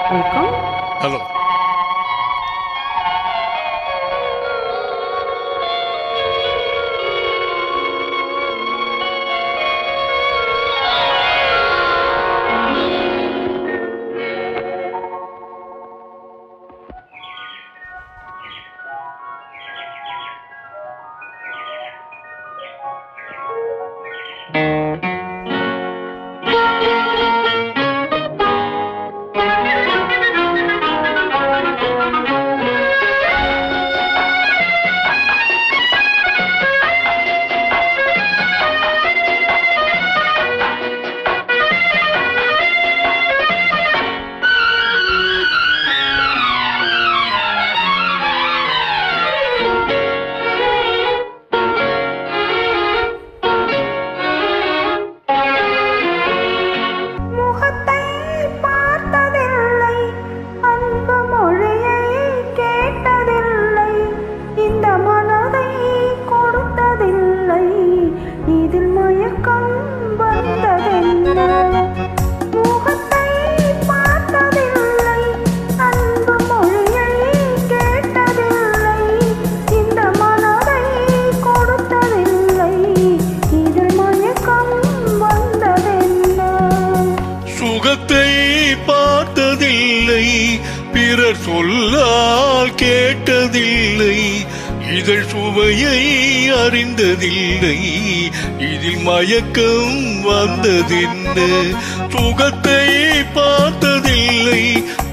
Welcome. Hello. பார்த்ததில்லை, பிறர் சொல்லால் கேட்டதில்லை, இதழ் சுவையை அறிந்ததில்லை, இதில் மயக்கம் வந்ததென்ன? சுகத்தை பார்த்ததில்லை,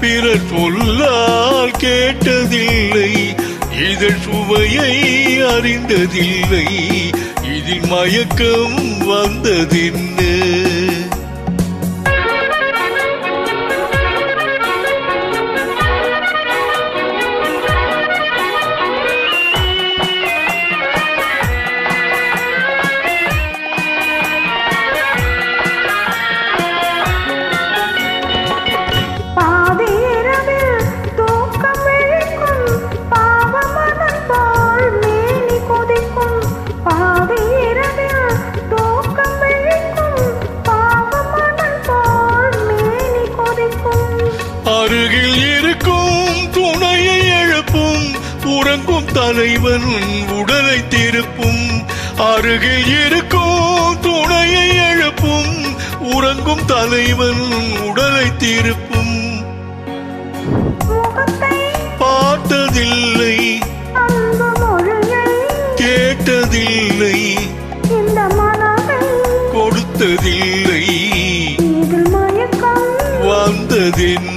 பிறர் சொல்லால் கேட்டதில்லை, இதழ் சுவையை அறிந்ததில்லை, இதில் மயக்கம் வந்ததென்ன? அருகில் இருக்கும் துணையை எழுப்பும் உறங்கும் தலைவன் உடலை திருப்பும். அருகில் இருக்கும் துணையை எழுப்பும் உறங்கும் தலைவன் உடலை திருப்பும். பார்த்ததில்லை, கேட்டதில்லை, கொடுத்ததில்லை, வந்ததென்ன?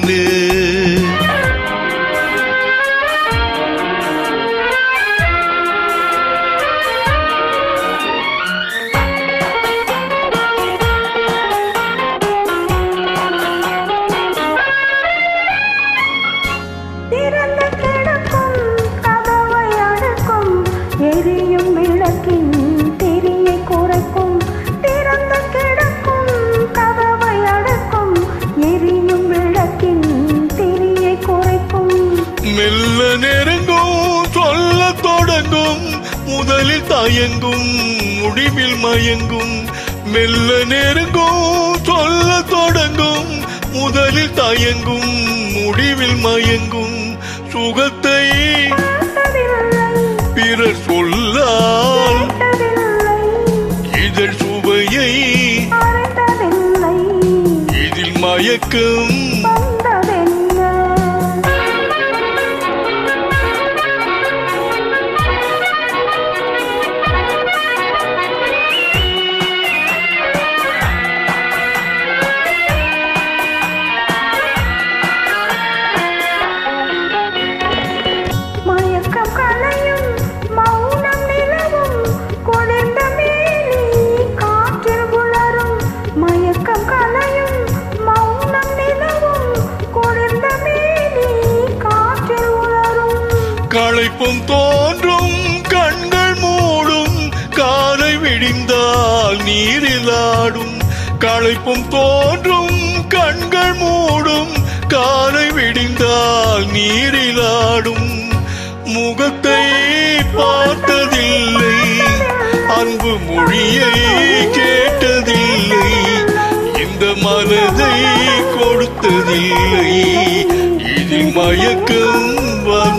எரியும் விளக்கின் திரியை குறைக்கும், திறந்த கிடக்கும் கதவை அடக்கும், எரியும் விளக்கின் திரியை குறைக்கும். மெல்ல நெருங்கும் சொல்ல தொடங்கும், முதலில் தயங்கும் முடிவில் மயங்கும். மெல்ல நெருங்கும் சொல்ல தொடங்கும், முதலில் தயங்கும் முடிவில் மயங்கும். சுகத்தை பிறர் சொல்லால் இதழ் சுவையை இதில் மயக்கம். களைப்பும் தோன்றும் கண்கள் மூடும், காலை விடிந்தால் நீரிலாடும். களைப்பும் தோன்றும் கண்கள் மூடும், காலை விடிந்தால் நீரிலாடும். முகத்தை பார்த்ததில்லை, அன்பு மொழியை கேட்டதில்லை, இந்த மனதை கொடுத்ததில்லை, மயக்கம் வந்து